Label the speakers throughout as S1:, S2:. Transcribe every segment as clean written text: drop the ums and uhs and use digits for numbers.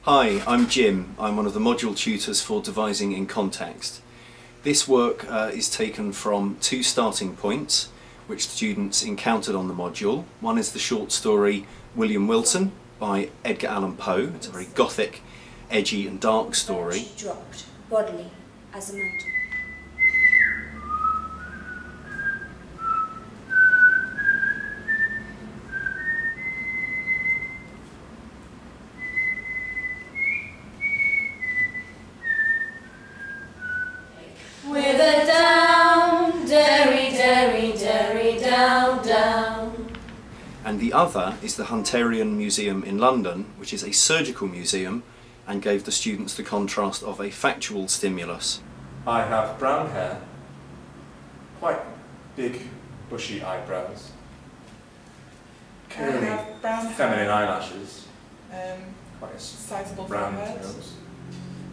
S1: Hi, I'm Jim. I'm one of the module tutors for Devising in Context. This work is taken from two starting points which students encountered on the module. One is the short story William Wilson by Edgar Allan Poe. It's a very gothic, edgy and dark story.
S2: Dropped bodily as a mantle.
S3: With a down, derry, derry, derry, down, down.
S1: And the other is the Hunterian Museum in London, which is a surgical museum and gave the students the contrast of a factual stimulus.
S4: I have brown hair, quite big bushy eyebrows, curly feminine eyelashes, quite a
S5: sizable
S4: round
S5: forehead,
S4: nose,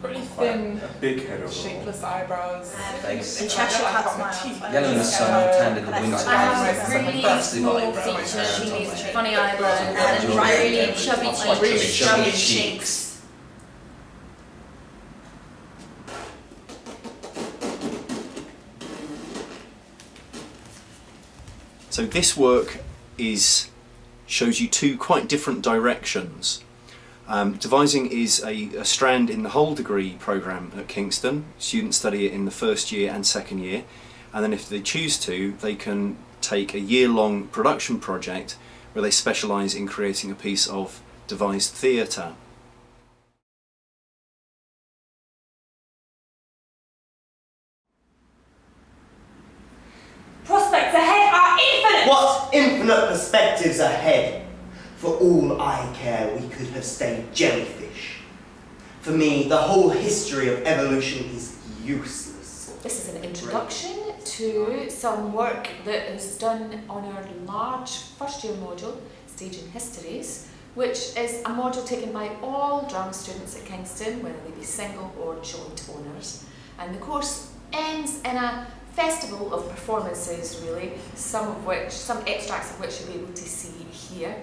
S5: really
S4: quite
S5: thin,
S4: a big head overall.
S5: shapeless eyebrows,
S3: Face.
S5: and
S3: Cheshire
S5: cat
S3: cat
S6: Yellow in the summer, tanned in the winter.
S3: I have really small features, funny eyebrows, and really chubby cheeks.
S1: So this work shows you two quite different directions. Devising is a strand in the whole degree programme at Kingston. Students study it in the first year and second year, and then if they choose to, they can take a year-long production project where they specialise in creating a piece of devised theatre.
S7: Prospects ahead are infinite!
S8: What infinite perspectives ahead? For all I care, we could have stayed jellyfish. For me, the whole history of evolution is useless.
S9: This is an introduction to some work that is done on our large first year module, Staging Histories, which is a module taken by all drama students at Kingston, whether they be single or joint owners. And the course ends in a festival of performances, really, some extracts of which you'll be able to see here.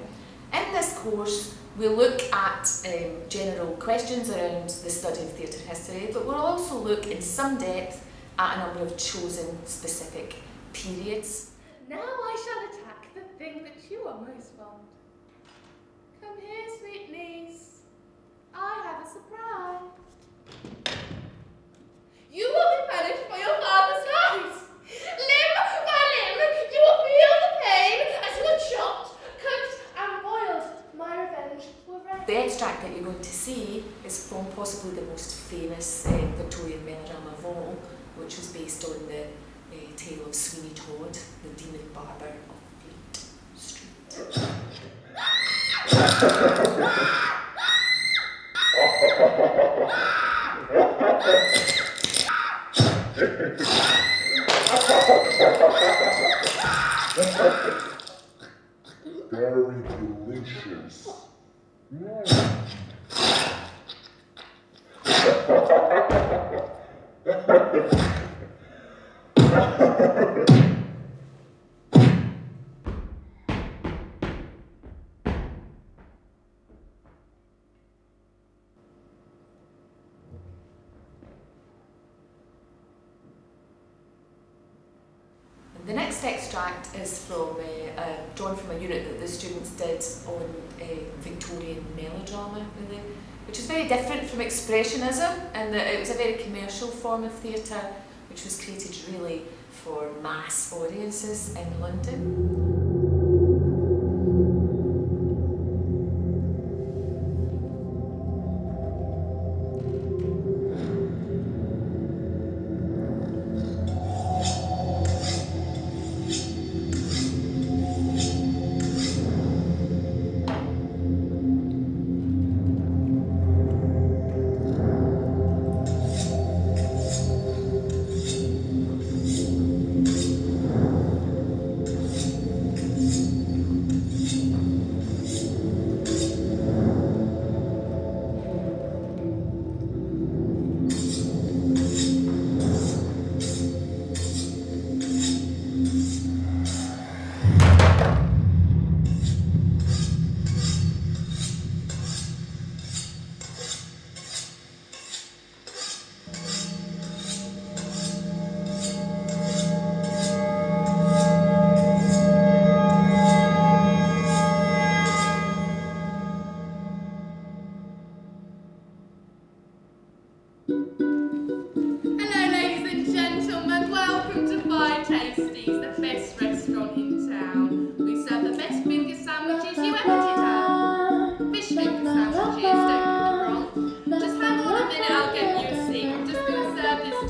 S9: In this course, we'll look at general questions around the study of theatre history, but we'll also look in some depth at a number of chosen specific periods.
S3: Now I shall attack the thing that you are most fond. Come here, sweet niece. I have a surprise. You will be punished for your father's lies. Limb by limb, you will feel the pain as you are chopped, cooked, and boiled. My revenge will reign.
S9: The extract that you're going to see is from possibly the most famous Victorian melodrama of all, which was based on the tale of Sweeney Todd, the demon barber of Fleet Street.
S10: Very delicious.
S9: The next extract is drawn from a unit that the students did on Victorian melodrama, really, which is very different from expressionism, and that it was a very commercial form of theatre which was created really for mass audiences in London.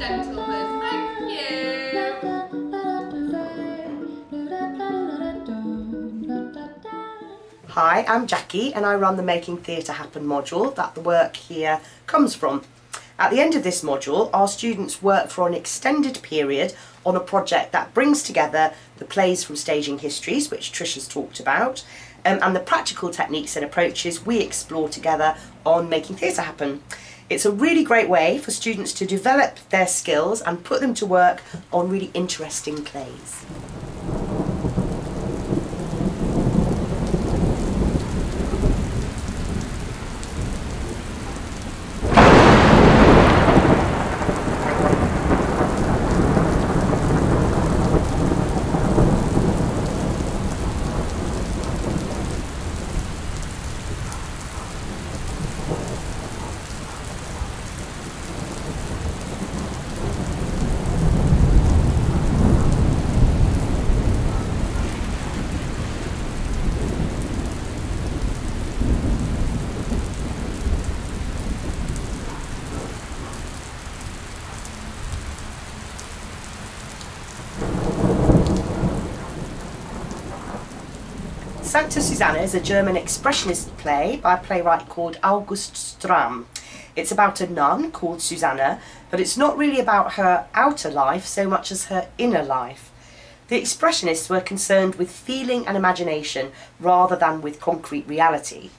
S3: gentlemen. Thank you.
S6: Hi, I'm Jackie and I run the Making Theatre Happen module that the work here comes from. At the end of this module, our students work for an extended period on a project that brings together the plays from Staging Histories, which Trish has talked about, and the practical techniques and approaches we explore together on Making Theatre Happen. It's a really great way for students to develop their skills and put them to work on really interesting plays. Sancta Susanna is a German expressionist play by a playwright called August Strahm. It's about a nun called Susanna, but it's not really about her outer life so much as her inner life. The expressionists were concerned with feeling and imagination rather than with concrete reality.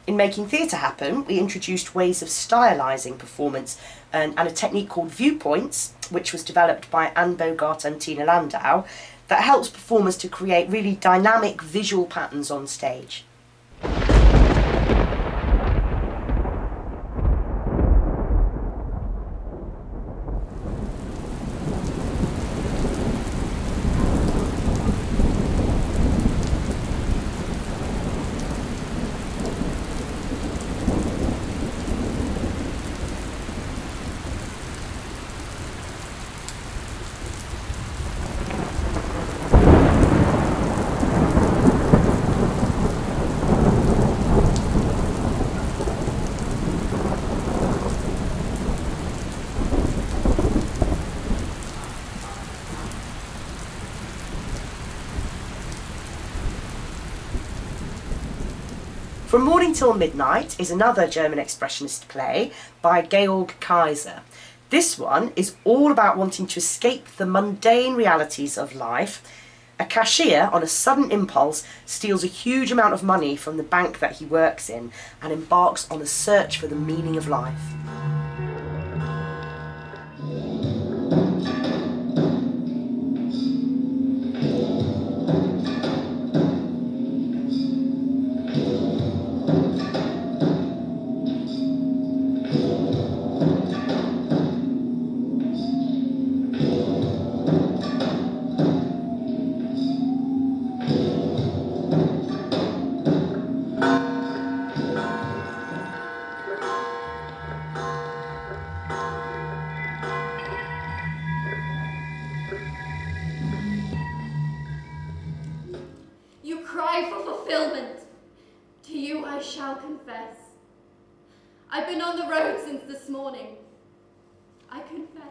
S6: In Making Theatre Happen, we introduced ways of stylising performance and a technique called viewpoints, which was developed by Anne Bogart and Tina Landau, that helps performers to create really dynamic visual patterns on stage. From Morning Till Midnight is another German expressionist play by Georg Kaiser. This one is all about wanting to escape the mundane realities of life. A cashier, on a sudden impulse, steals a huge amount of money from the bank that he works in and embarks on a search for the meaning of life.
S11: To you I shall confess. I've been on the road since this morning. I confess.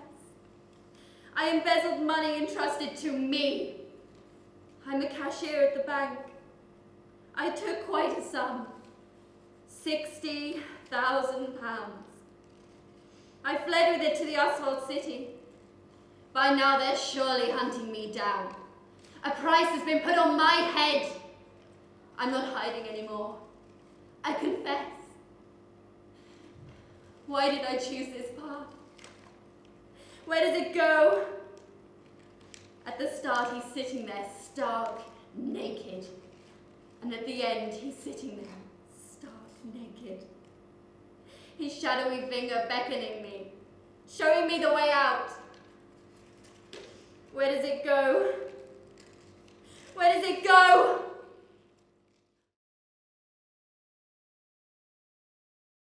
S11: I embezzled money entrusted to me. I'm a cashier at the bank. I took quite a sum, £60,000. I fled with it to the asphalt city. By now they're surely hunting me down. A price has been put on my head. I'm not hiding anymore. I confess. Why did I choose this path? Where does it go? At the start, he's sitting there, stark, naked. And at the end, he's sitting there, stark, naked. His shadowy finger beckoning me, showing me the way out. Where does it go? Where does it go?